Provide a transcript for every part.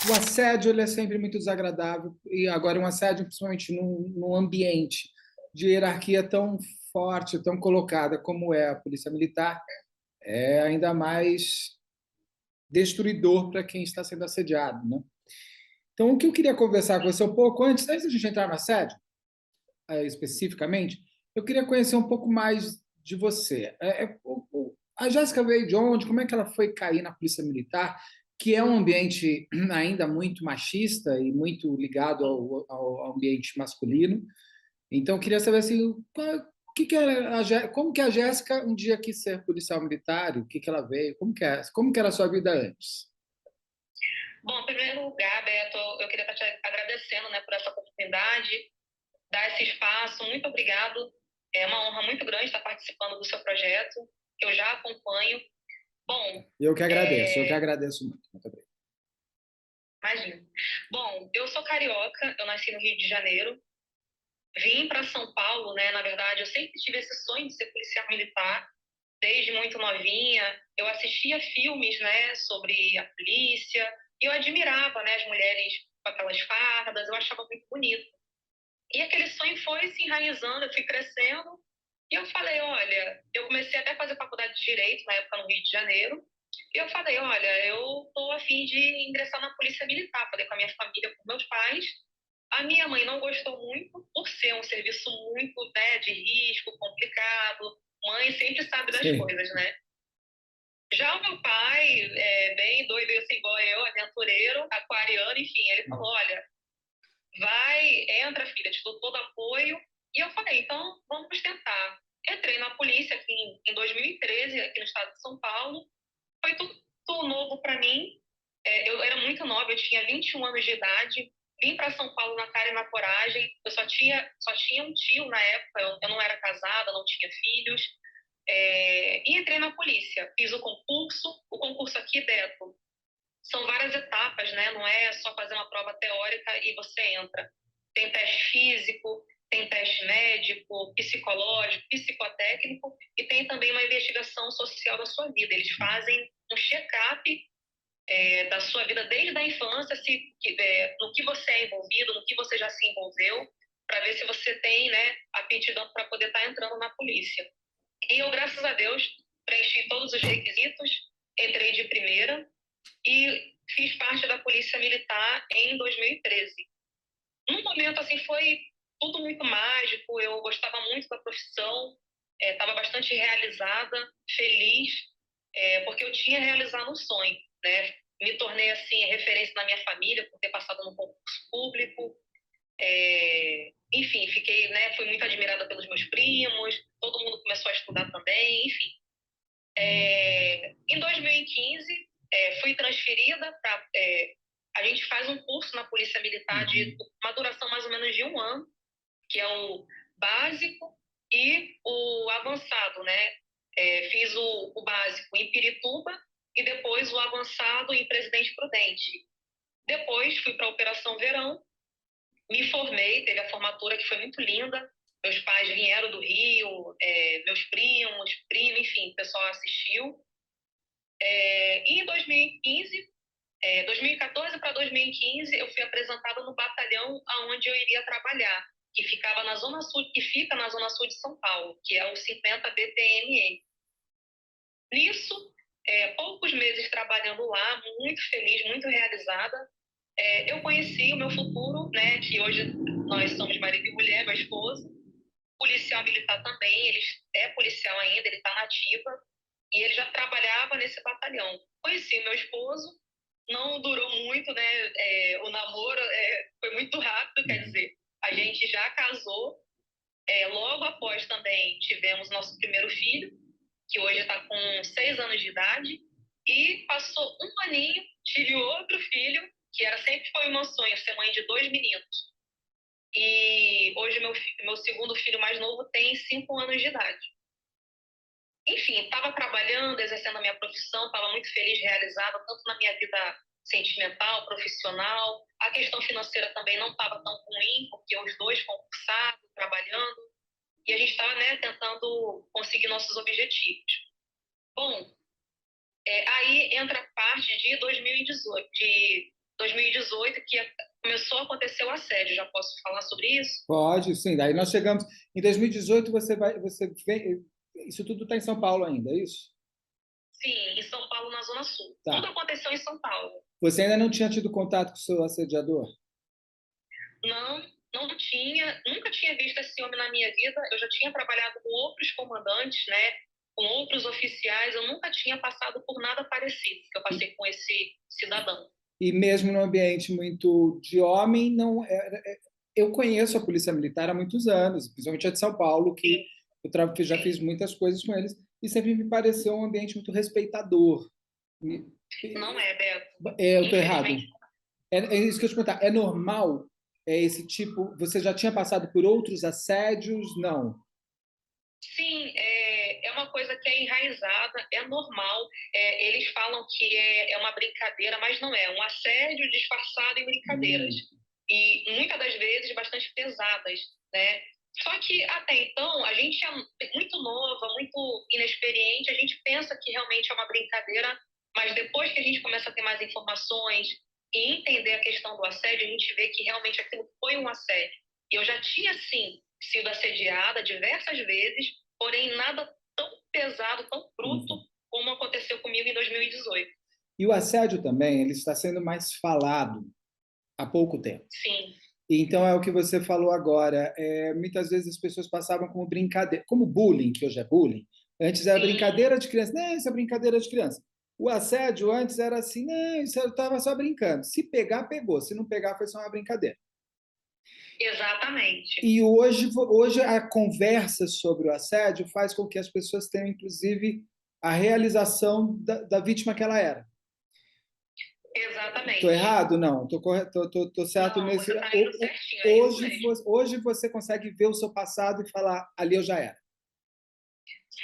O assédio ele é sempre muito desagradável, e agora um assédio, principalmente num ambiente de hierarquia tão forte, tão colocada como é a Polícia Militar, é ainda mais destruidor para quem está sendo assediado, né? Então, o que eu queria conversar com você um pouco, antes de a gente entrar no assédio, especificamente, eu queria conhecer um pouco mais de você. A Jéssica veio de onde? Como é que ela foi cair na Polícia Militar, que é um ambiente ainda muito machista e muito ligado ao ambiente masculino? Então, eu queria saber assim, como que a Jéssica um dia quis ser policial militar, o que ela veio, como que era a sua vida antes? Bom, em primeiro lugar, Beto, eu queria estar te agradecendo, né, por essa oportunidade, dar esse espaço. Muito obrigado. É uma honra muito grande estar participando do seu projeto, que eu já acompanho. Bom, Eu que agradeço muito. Muito obrigado. imagina. Bom, eu sou carioca, eu nasci no Rio de Janeiro, vim para São Paulo, né? Na verdade, eu sempre tive esse sonho de ser policial militar, desde muito novinha. Eu assistia filmes, né, sobre a polícia, e eu admirava, né, as mulheres com aquelas fardas, eu achava muito bonito. E aquele sonho foi se enraizando, eu fui crescendo, e eu falei, olha, eu comecei até a fazer faculdade de Direito, na época no Rio de Janeiro, e eu falei, olha, eu estou a fim de ingressar na Polícia Militar, falei com a minha família, com meus pais. A minha mãe não gostou muito, por ser um serviço muito, né, de risco, complicado. Mãe sempre sabe das Sim, coisas, né? Já o meu pai, bem doido, assim, igual eu, aventureiro, aquariano, enfim, ele falou, olha, vai, entra, filha, te dou todo apoio. E eu falei, então vamos tentar. Entrei na polícia aqui em 2013, aqui no estado de São Paulo. Foi tudo novo para mim. Eu era muito nova, eu tinha 21 anos de idade. Vim para São Paulo na cara e na coragem. Eu só tinha um tio na época, eu não era casada, não tinha filhos. E entrei na polícia. Fiz o concurso. O concurso aqui, Beto, são várias etapas, né? Não é só fazer uma prova teórica e você entra. Tem teste físico, tem teste médico, psicológico, psicotécnico e tem também uma investigação social da sua vida. Eles fazem um check-up da sua vida desde a infância, no que você é envolvido, no que você já se envolveu, para ver se você tem, né, aptidão para poder estar entrando na polícia. E eu, graças a Deus, preenchi todos os requisitos, entrei de primeira e fiz parte da Polícia Militar em 2013. Num momento assim foi tudo muito mágico, eu gostava muito da profissão, estava bastante realizada, feliz, porque eu tinha realizado um sonho, né? Me tornei assim referência na minha família por ter passado no concurso público. Enfim, fiquei, né? Fui muito admirada pelos meus primos, todo mundo começou a estudar também, enfim. Em 2015, fui transferida para. A gente faz um curso na Polícia Militar de uma duração mais ou menos de um ano, que é o básico e o avançado, né? Fiz o básico em Pirituba e depois o avançado em Presidente Prudente. Depois fui para a Operação Verão, me formei, teve a formatura que foi muito linda. Meus pais vieram do Rio, meus primos, prima, enfim, o pessoal assistiu. E em 2015, 2014 para 2015, eu fui apresentada no batalhão aonde eu iria trabalhar, que ficava na zona sul, que fica na zona sul de São Paulo, que é o 50 BPME. Nisso, poucos meses trabalhando lá, muito feliz, muito realizada, eu conheci o meu futuro, né, que hoje nós somos marido e mulher, meu esposo, policial militar também, ele é policial ainda, ele está na ativa, e ele já trabalhava nesse batalhão. Conheci meu esposo, não durou muito, né? O namoro foi muito rápido, quer dizer, a gente já casou. Logo após também tivemos nosso primeiro filho, que hoje está com 6 anos de idade, e passou um aninho, tive outro filho, que sempre foi o meu sonho, ser mãe de 2 meninos. E hoje meu segundo filho mais novo tem 5 anos de idade. Enfim, estava trabalhando, exercendo a minha profissão, estava muito feliz, realizada, tanto na minha vida sentimental, profissional. A questão financeira também não estava tão ruim, porque os dois concursados, trabalhando, e a gente estava, né, tentando conseguir nossos objetivos. Bom, aí entra a parte de 2018, de 2018 que começou a acontecer o assédio. Já posso falar sobre isso? Pode, sim. Daí nós chegamos. Em 2018, isso tudo está em São Paulo ainda, é isso? Sim, em São Paulo, na Zona Sul. Tudo Tá. aconteceu em São Paulo. Você ainda não tinha tido contato com o seu assediador? Não, não tinha, nunca tinha visto esse homem na minha vida. Eu já tinha trabalhado com outros comandantes, né? Com outros oficiais. Eu nunca tinha passado por nada parecido que eu passei com esse cidadão. E mesmo no ambiente muito de homem, não eu conheço a Polícia Militar há muitos anos, principalmente a de São Paulo, que eu já fiz muitas coisas com eles, e sempre me pareceu um ambiente muito respeitador. Não é, Beto. Eu estou errado. Infelizmente. É isso que eu te perguntar. É normal esse tipo? Você já tinha passado por outros assédios? Não. Sim, é uma coisa que é enraizada, é normal. Eles falam que é uma brincadeira, mas não é. É um assédio disfarçado em brincadeiras. E muitas das vezes bastante pesadas, né? Só que até então a gente é muito nova, muito inexperiente, a gente pensa que realmente é uma brincadeira, mas depois que a gente começa a ter mais informações e entender a questão do assédio, a gente vê que realmente aquilo foi um assédio. E eu já tinha, sim, sido assediada diversas vezes, porém nada tão pesado, tão bruto como aconteceu comigo em 2018. E o assédio também, ele está sendo mais falado há pouco tempo. Sim. Então é o que você falou agora. Muitas vezes as pessoas passavam como brincadeira, como bullying, que hoje é bullying. Antes era Sim. brincadeira de criança. Não, isso é brincadeira de criança. O assédio antes era assim, não, isso eu estava só brincando. Se pegar, pegou. Se não pegar, foi só uma brincadeira. Exatamente. E hoje a conversa sobre o assédio faz com que as pessoas tenham, inclusive, a realização da vítima que ela era. Exatamente. Estou errado? Não. Estou certo não, nesse. Você tá indo certinho, é isso mesmo. Hoje você consegue ver o seu passado e falar, ali eu já era.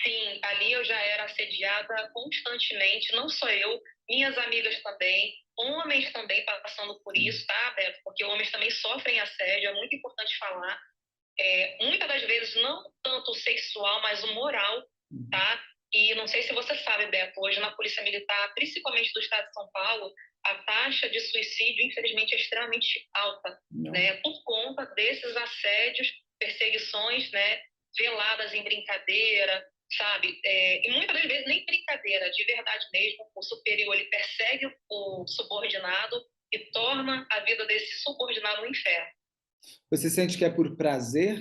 Sim, ali eu já era assediada constantemente, não só eu, minhas amigas também, homens também passando por isso, tá, Beto? Porque homens também sofrem assédio, é muito importante falar. Muitas das vezes não tanto o sexual, mas o moral, tá? E não sei se você sabe, Beto, hoje na Polícia Militar, principalmente do estado de São Paulo, a taxa de suicídio, infelizmente, é extremamente alta, né? Por conta desses assédios, perseguições, né? Veladas em brincadeira, sabe? E muitas das vezes nem brincadeira, de verdade mesmo, o superior ele persegue o subordinado e torna a vida desse subordinado um inferno. Você sente que é por prazer?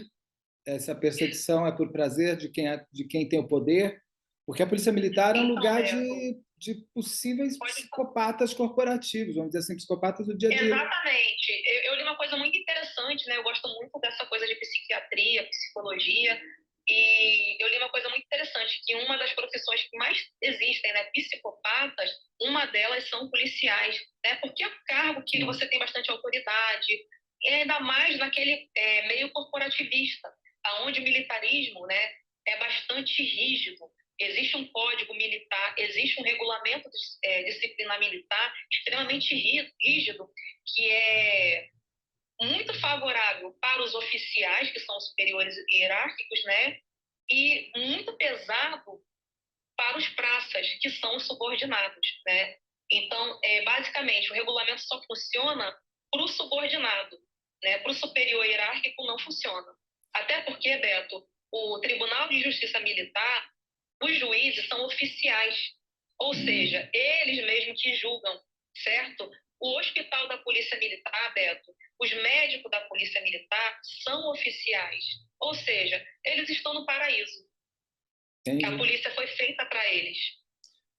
Essa perseguição é por prazer de quem tem o poder? Porque a Polícia Militar é um Então, lugar Beto, de possíveis pode. psicopatas corporativos, vamos dizer assim, psicopatas do dia a dia. Exatamente. Eu li uma coisa muito interessante, né? Eu gosto muito dessa coisa de psiquiatria, psicologia, e eu li uma coisa muito interessante, que uma das profissões que mais existem, né, psicopatas, uma delas são policiais, né? Porque é um cargo que você tem bastante autoridade, e ainda mais naquele meio corporativista, aonde o militarismo, né, é bastante rígido. Existe um código militar, existe um regulamento disciplinar militar extremamente rígido, que é muito favorável para os oficiais, que são os superiores hierárquicos, né? E muito pesado para os praças, que são os subordinados, né? Então, basicamente, o regulamento só funciona para o subordinado, né? Para o superior hierárquico não funciona. Até porque, Beto, o Tribunal de Justiça Militar, os juízes são oficiais, ou seja, eles mesmos que julgam, certo? O hospital da Polícia Militar, Beto, os médicos da Polícia Militar são oficiais, ou seja, eles estão no paraíso. Entendi. A polícia foi feita para eles,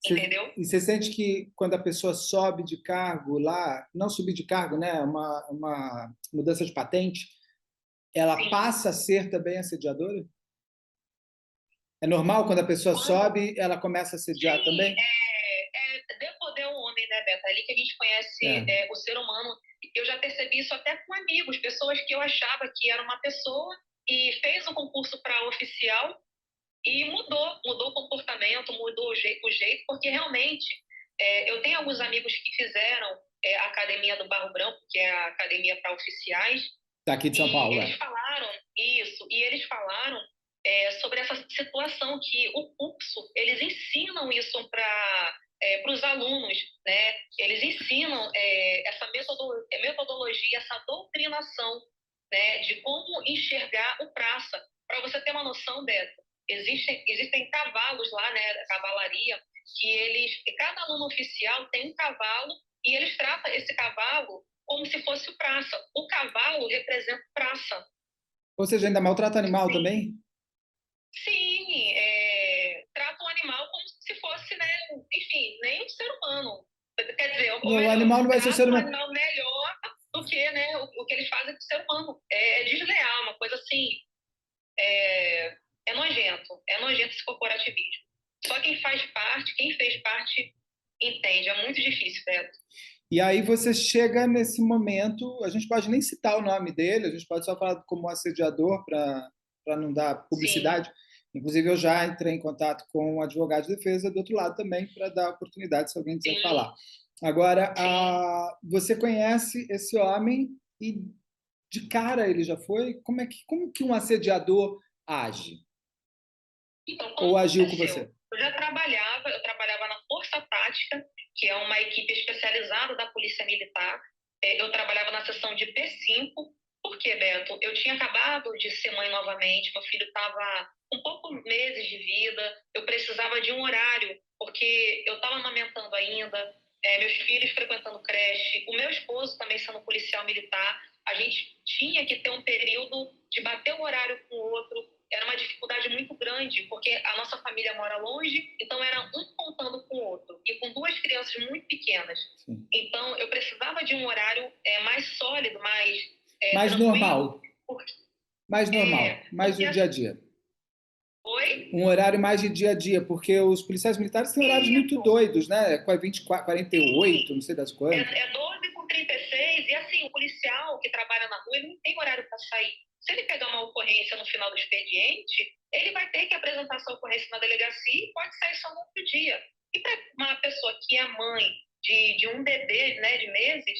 entendeu? E você sente que quando a pessoa sobe de cargo lá, não subir de cargo, né, uma mudança de patente, ela Sim. passa a ser também assediadora? É normal quando a pessoa sobe, ela começa a assediar Sim, também? dê poder ao homem, né, Beto? É ali que a gente conhece o ser humano. Eu já percebi isso até com amigos, pessoas que eu achava que era uma pessoa e fez um concurso para oficial e mudou o comportamento, mudou o jeito, porque realmente eu tenho alguns amigos que fizeram a Academia do Barro Branco, que é a academia para oficiais. Daqui de São Paulo, eles falaram isso, e eles falaram sobre essa situação que o curso, eles ensinam isso para para os alunos, né? Eles ensinam essa metodologia, essa doutrinação, né? De como enxergar o praça. Para você ter uma noção, Beto, existem cavalos lá, né? Cavalaria, que cada aluno oficial tem um cavalo e eles tratam esse cavalo como se fosse o praça. O cavalo representa o praça. Ou seja, ainda maltrata animal Sim. também? Sim, trata o animal como se fosse, né, enfim, nem um ser humano. Quer dizer, ou Não, o melhor, animal não vai ser ser trata o humano. animal melhor do que, né, o que eles fazem com o ser humano. É desleal, uma coisa assim, é nojento esse corporativismo. Só quem fez parte, entende. É muito difícil, Beto. E aí você chega nesse momento, a gente pode nem citar o nome dele, a gente pode só falar como assediador para não dar Sim, publicidade. Inclusive, eu já entrei em contato com o advogado de defesa do outro lado também, para dar oportunidade se alguém quiser sim, falar. Agora, sim. você conhece esse homem e de cara ele já foi? Como que um assediador age? Então, Ou como agiu com aconteceu? você? Eu trabalhava na Força Tática, que é uma equipe especializada da Polícia Militar. Eu trabalhava na seção de P5. Por quê, Beto? Eu tinha acabado de ser mãe novamente, meu filho estava com poucos meses de vida, eu precisava de um horário, porque eu estava amamentando ainda, meus filhos frequentando creche, o meu esposo também sendo policial militar, a gente tinha que ter um período de bater o horário com o outro, era uma dificuldade muito grande, porque a nossa família mora longe, então era um contando com o outro, e com duas crianças muito pequenas. Sim. Então, eu precisava de um horário mais sólido, mais Mais tranquilo, normal, porque, mais normal, mais porque do dia a dia. foi Um horário mais de dia a dia, porque os policiais militares têm horários muito isso, doidos, né? 24, sim, 48, não sei das quantas. 12 com 36, e assim, o policial que trabalha na rua, ele não tem horário para sair. Se ele pegar uma ocorrência no final do expediente, ele vai ter que apresentar essa ocorrência na delegacia e pode sair só no outro dia. E para uma pessoa que é mãe de um bebê, né, de meses,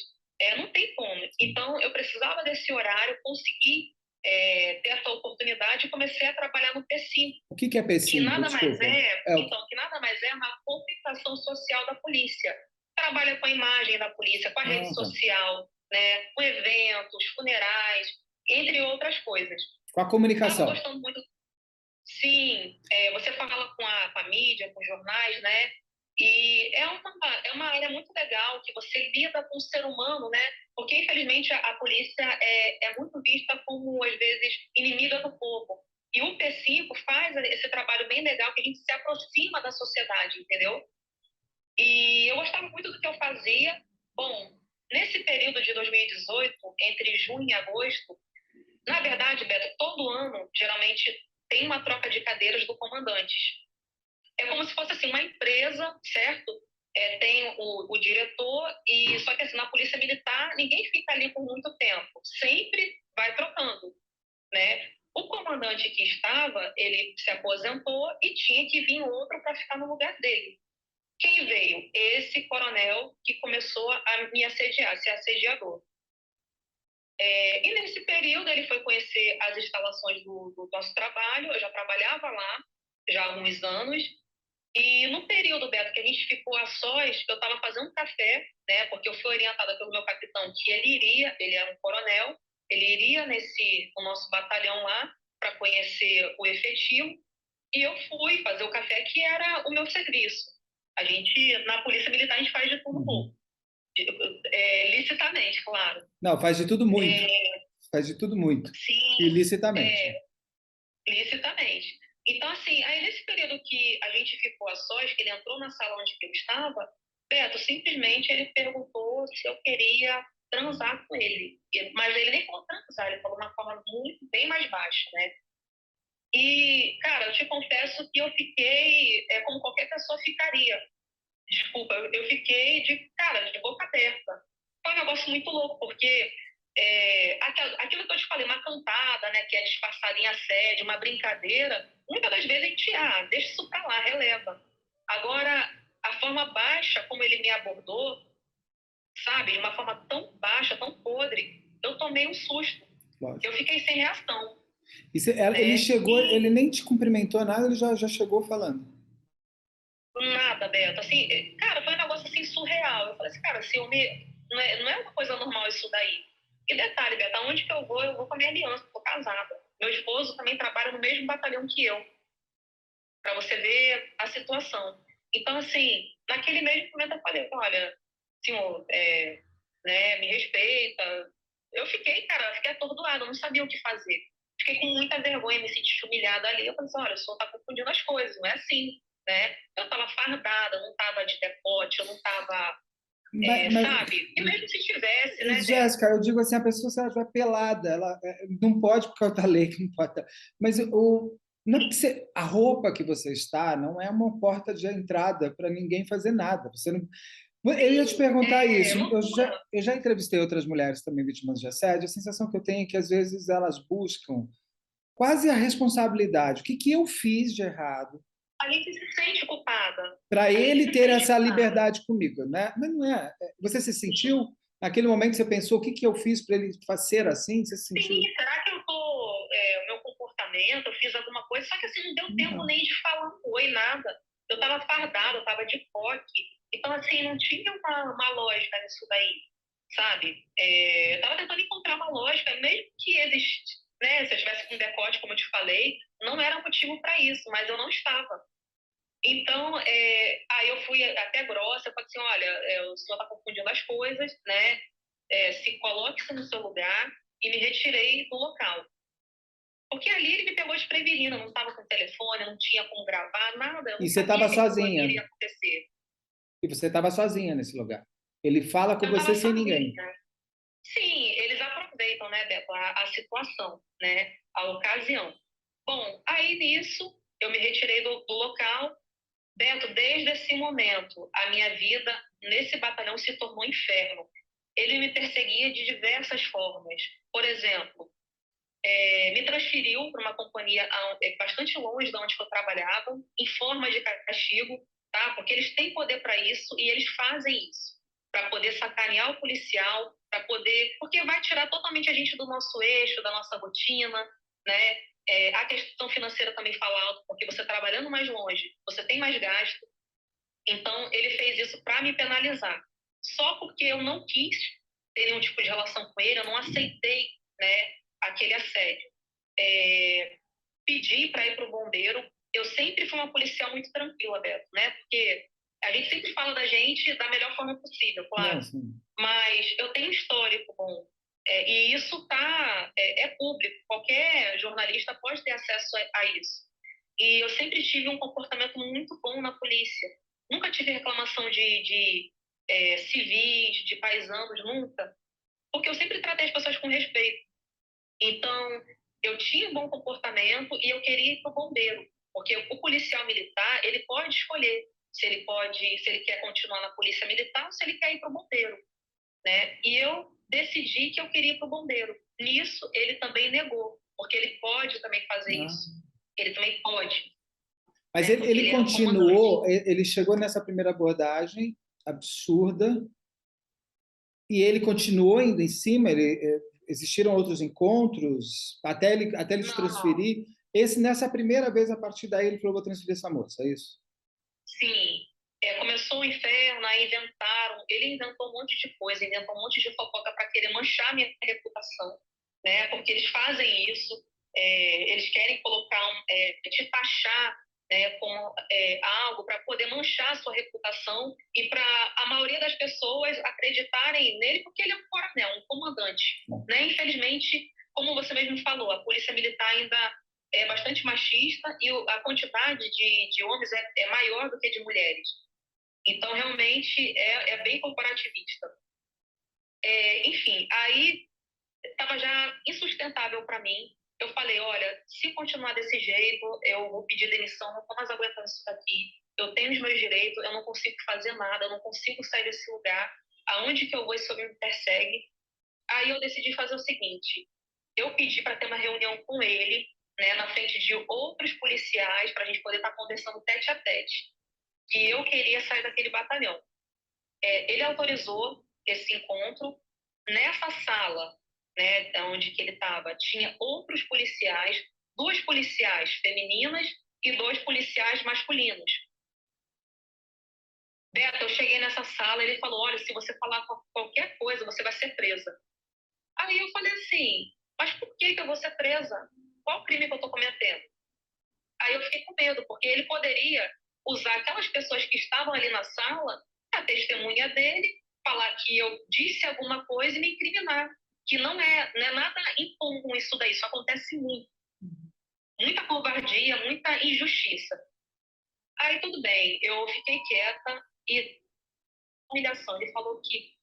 não tem como. Então, eu precisava desse horário, consegui ter essa oportunidade e comecei a trabalhar no P5, O que é que P5? nada mais Desculpa. É o... que nada mais é uma comunicação social da polícia. Trabalha com a imagem da polícia, com a rede Ah, tá. social, né, com eventos, funerais, entre outras coisas. Com a Estava comunicação. gostando muito. Sim, você fala com a mídia, com os jornais, né? E é uma área muito legal que você lida com o ser humano, né? Porque, infelizmente, a polícia é muito vista como, às vezes, inimiga do povo. E o P5 faz esse trabalho bem legal, que a gente se aproxima da sociedade, entendeu? E eu gostava muito do que eu fazia. Bom, nesse período de 2018, entre junho e agosto, na verdade, Beto, todo ano, geralmente, tem uma troca de cadeiras do comandantes. É como se fosse assim, uma empresa, certo? Tem o diretor, e só que assim, na polícia militar, ninguém fica ali por muito tempo. Sempre vai trocando, né? O comandante que estava, ele se aposentou e tinha que vir outro para ficar no lugar dele. Quem veio? Esse coronel que começou a me assediar, ser assediador. E nesse período ele foi conhecer as instalações do nosso trabalho, eu já trabalhava lá já há alguns anos, e no período, Beto, que a gente ficou a sós, eu estava fazendo café, né, porque eu fui orientada pelo meu capitão que ele era um coronel, ele iria no nosso batalhão lá para conhecer o efetivo, e eu fui fazer o café, que era o meu serviço. A gente, na Polícia Militar, a gente faz de tudo um Uhum. pouco, licitamente, claro. Não, faz de tudo muito. Faz de tudo muito. Sim, Ilicitamente. licitamente. Então, assim, aí nesse período que a gente ficou a sós, que ele entrou na sala onde eu estava, Beto, simplesmente ele perguntou se eu queria transar com ele. Mas ele nem falou transar, ele falou de uma forma muito, bem mais baixa, né? E, cara, eu te confesso que eu fiquei como qualquer pessoa ficaria. Desculpa, eu fiquei cara, de boca aberta. Foi um negócio muito louco, porque aquilo que eu te falei, uma cantada, né, que é disfarçada em assédio, uma brincadeira, muitas das vezes a gente, deixa isso pra lá, releva. Agora, a forma baixa como ele me abordou, sabe, de uma forma tão baixa, tão podre, eu tomei um susto. Lógico. Eu fiquei sem reação, E ele né? chegou, ele E nem te cumprimentou nada, ele já chegou falando. nada, Beto. Assim, cara, negócio assim surreal. Eu falei assim, cara, se eu me... não é uma coisa normal isso daí. E detalhe, Beto, aonde que eu vou com a minha aliança, estou casada. Meu esposo também trabalha no mesmo batalhão que eu, para você ver a situação. Então, assim, naquele mesmo momento eu falei, olha, senhor, né, me respeita. Eu fiquei, cara, fiquei atordoada, eu não sabia o que fazer. Fiquei com muita vergonha, me senti humilhada ali. Eu falei assim, olha, o senhor está confundindo as coisas, não é assim, né? Eu estava fardada, não estava de decote, eu não estava, Mas, sabe? E mesmo se tivesse, né, Débora? Jéssica, eu digo assim, a pessoa se ela estiver pelada, ela não pode por causa da lei, que não pode. Mas não é que a roupa que você está não é uma porta de entrada para ninguém fazer nada. Você não, eu ia te Sim, perguntar isso. loucura. Eu já entrevistei outras mulheres também vítimas de assédio. A sensação que eu tenho é que às vezes elas buscam quase a responsabilidade. O que que eu fiz de errado A gente se sente culpada. para A gente ele se ter sente essa culpada. liberdade comigo, né? Mas não é. Você se Sim. sentiu naquele momento? Você pensou o que que eu fiz para ele ser assim? Você se Sim, sentiu? será que eu tô, o meu comportamento, eu fiz alguma coisa, só que assim, não deu tempo Não. nem de falar um oi, nada. Eu tava fardada, eu tava de coque, então assim, não tinha uma lógica nisso daí, sabe? Eu tava tentando encontrar uma lógica, mesmo que existe, né, se eu tivesse com decote, como eu te falei, não era motivo para isso, mas eu não estava. Então, aí eu fui até grossa, eu falei assim, olha, o senhor está confundindo as coisas, né? Se coloque-se no seu lugar e me retirei do local. Porque ali ele me pegou desprevenido, não estava com telefone, não tinha como gravar, nada, eu não E você sabia estava o que sozinha. iria acontecer. E você estava sozinha nesse lugar. Ele fala com Eu você estava sem ninguém. sozinha. Sim, eles aproveitam, né, Beto, a situação, né, a ocasião. Bom, aí nisso, eu me retirei do local. Beto, desde esse momento, a minha vida nesse batalhão se tornou um inferno. Ele me perseguia de diversas formas. Por exemplo, me transferiu para uma companhia bastante longe de onde eu trabalhava, em forma de castigo, tá? Porque eles têm poder para isso e eles fazem isso, para poder sacanear o policial, para poder. Porque vai tirar totalmente a gente do nosso eixo, da nossa rotina, né? A questão financeira também fala alto, porque você trabalhando mais longe, você tem mais gasto. Então, ele fez isso para me penalizar. Só porque eu não quis ter nenhum tipo de relação com ele, eu não aceitei, né, aquele assédio. Pedi para ir para o bombeiro. Eu sempre fui uma policial muito tranquila, Beto, né? Porque a gente sempre fala da gente da melhor forma possível, Não, claro. assim, Mas eu tenho um histórico bom. E isso é público. Qualquer jornalista pode ter acesso a isso. E eu sempre tive um comportamento muito bom na polícia. Nunca tive reclamação de civis, de paisanos, nunca. Porque eu sempre tratei as pessoas com respeito. Então, eu tinha um bom comportamento e eu queria ir para o bombeiro. Porque o policial militar, ele pode escolher se ele quer continuar na polícia militar ou se ele quer ir para o bombeiro, né? E eu decidi que eu queria ir para o bombeiro. Nisso, ele também negou, porque ele pode também fazer não. isso. Ele também pode, Mas né? Porque ele ele era o comandante. continuou, ele chegou nessa primeira abordagem absurda e ele continuou indo em cima. Existiram outros encontros até ele se Não, transferir. Nessa primeira vez, a partir daí, ele falou: vou transferir essa moça, é isso? sim. Começou o inferno, aí inventaram. Ele inventou um monte de coisa, inventou um monte de fofoca para querer manchar minha reputação, né? Porque eles fazem isso. Eles querem colocar, te taxar, né, como algo para poder manchar a sua reputação e para a maioria das pessoas acreditarem nele porque ele é um coronel, um comandante, né? Infelizmente, como você mesmo falou, a polícia militar ainda é bastante machista e a quantidade de homens é maior do que de mulheres. Então, realmente, é bem corporativista. Enfim, aí estava já insustentável para mim. Eu falei, olha, se continuar desse jeito, eu vou pedir demissão, não estou mais aguentando isso daqui. Eu tenho os meus direitos, eu não consigo fazer nada, eu não consigo sair desse lugar. Aonde que eu vou, esse homem me persegue. Aí eu decidi fazer o seguinte, eu pedi para ter uma reunião com ele, né, na frente de outros policiais, para a gente poder estar conversando tete a tete. E eu queria sair daquele batalhão. Ele autorizou esse encontro. Nessa sala, né, onde que ele estava, tinha outros policiais, duas policiais femininas e dois policiais masculinos. Beto, eu cheguei nessa sala, ele falou, olha, se você falar qualquer coisa, você vai ser presa. Aí eu falei assim, mas por que eu vou ser presa? Qual crime que eu estou cometendo? Aí eu fiquei com medo, porque ele poderia usar aquelas pessoas que estavam ali na sala, a testemunha dele, falar que eu disse alguma coisa e me incriminar. Que não é nada incomum isso daí, isso acontece muito. Muita covardia, muita injustiça. Aí tudo bem, eu fiquei quieta e humilhação. Ele falou que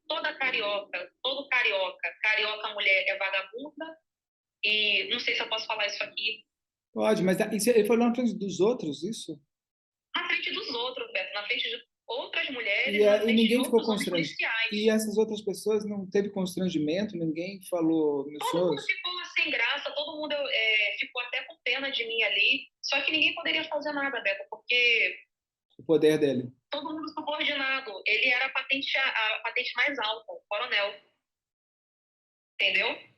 toda carioca, todo carioca, carioca mulher é vagabunda, e não sei se eu posso falar isso aqui. Pode, mas ele falou na frente dos outros, isso? Na frente dos outros, Beto, na frente de outras E, mulheres, na e frente de ninguém ficou outros homens constrangido. policiais. E essas outras pessoas não teve constrangimento? Ninguém falou, meu Todo senhor? mundo ficou sem graça, todo mundo ficou até com pena de mim ali, só que ninguém poderia fazer nada, Beto, porque O poder dele. todo mundo subordinado. Ele era a patente mais alta, o coronel. Entendeu?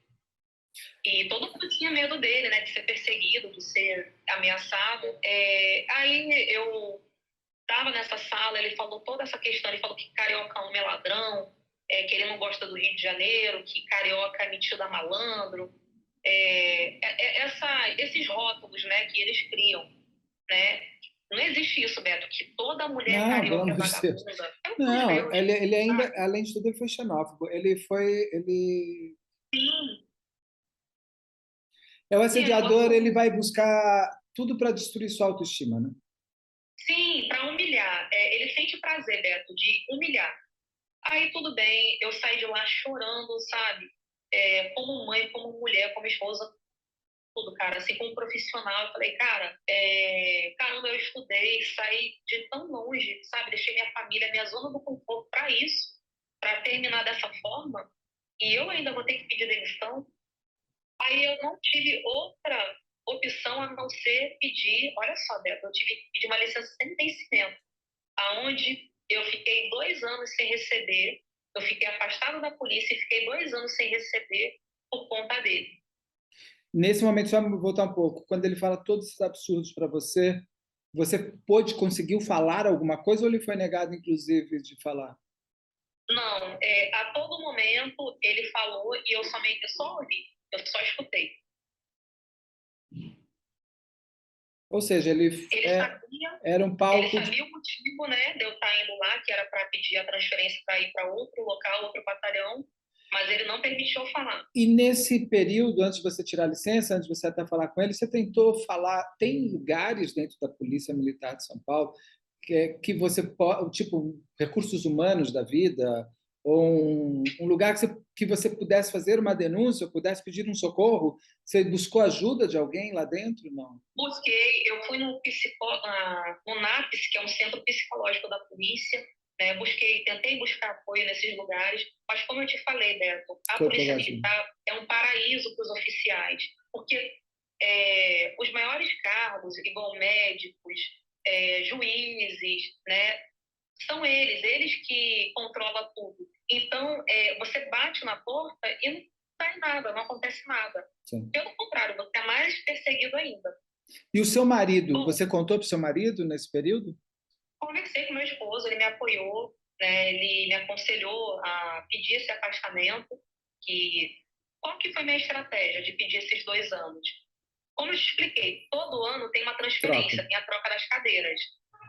E todo mundo tinha medo dele, né? De ser perseguido, de ser ameaçado. Aí eu estava nessa sala, ele falou toda essa questão, ele falou que carioca homem é ladrão, que ele não gosta do Rio de Janeiro, que carioca é metido a malandro. Esses rótulos, né, que eles criam, né? Não existe isso, Beto, que toda mulher Não, pelo carioca é amor de Deus. vagabunda. É um Não, Deus, ele ainda, sabe? além de tudo, ele foi xenófobo. Ele Sim, é o sim, ele assediador, botou. ele vai buscar tudo para destruir sua autoestima, né? Sim, para humilhar. Ele sente prazer, Beto, de humilhar. Aí tudo bem, eu saí de lá chorando, sabe? Como mãe, como mulher, como esposa, tudo, cara. Assim, como profissional, eu falei, cara, caramba, eu estudei, saí de tão longe, sabe? Deixei minha família, minha zona do conforto para isso, para terminar dessa forma, e eu ainda vou ter que pedir demissão. Aí eu não tive outra opção a não ser pedir, olha só, Beto, eu tive que pedir uma licença sem vencimento, aonde eu fiquei 2 anos sem receber, eu fiquei afastada da polícia e fiquei 2 anos sem receber por conta dele. Nesse momento, só voltar um pouco, quando ele fala todos esses absurdos para você, você conseguiu falar alguma coisa ou ele foi negado, inclusive, de falar? Não, a todo momento ele falou e eu somente só ouvi, eu só escutei. Ou seja, Ele sabia, era um ele palco de... sabia o motivo, né, de eu estar indo lá, que era para pedir a transferência para ir para outro local, outro batalhão, mas ele não permitiu eu falar. E nesse período, antes de você tirar a licença, antes de você até falar com ele, você tentou falar. Tem lugares dentro da Polícia Militar de São Paulo que você pode, tipo, recursos humanos da vida, ou um lugar que você pudesse fazer uma denúncia, ou pudesse pedir um socorro? Você buscou ajuda de alguém lá dentro? Não. Busquei, eu fui no NAPS, que é um centro psicológico da polícia, né? Tentei buscar apoio nesses lugares, mas como eu te falei, Beto, a Polícia Militar é um paraíso para os oficiais, porque os maiores cargos, igual médicos, juízes, né? São eles que controlam tudo. Então, você bate na porta e não sai nada, não acontece nada. Sim. Pelo contrário, você é mais perseguido ainda. E o seu marido, Bom, você contou para o seu marido nesse período? conversei com meu esposo, ele me apoiou, né? Ele me aconselhou a pedir esse afastamento. Qual que foi minha estratégia de pedir esses 2 anos? Como eu te expliquei, todo ano tem uma transferência, tem a troca das cadeiras.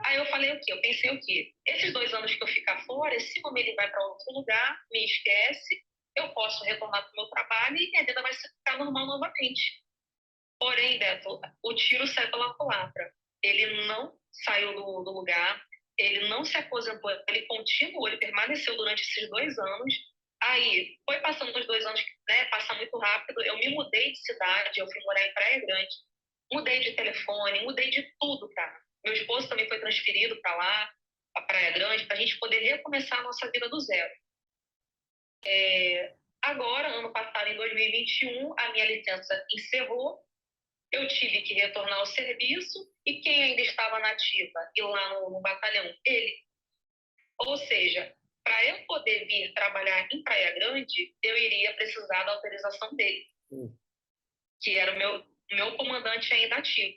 Aí eu falei o quê? Eu pensei o quê? Esses 2 anos que eu ficar fora, se o ele vai para outro lugar, me esquece, eu posso retornar para o meu trabalho e minha vida vai ficar normal novamente. Porém, Beto, o tiro saiu pela culatra. Ele não saiu do lugar, ele não se aposentou, ele continuou, ele permaneceu durante esses 2 anos. Aí, foi passando os 2 anos, né, passa muito rápido, eu me mudei de cidade, eu fui morar em Praia Grande, mudei de telefone, mudei de tudo, cara. Meu esposo também foi transferido para lá, para Praia Grande, para a gente poder recomeçar a nossa vida do zero. Agora, ano passado, em 2021, a minha licença encerrou, eu tive que retornar ao serviço e quem ainda estava na ativa e lá no batalhão? Ele. Ou seja, para eu poder vir trabalhar em Praia Grande, eu iria precisar da autorização dele, que era o meu comandante ainda ativo.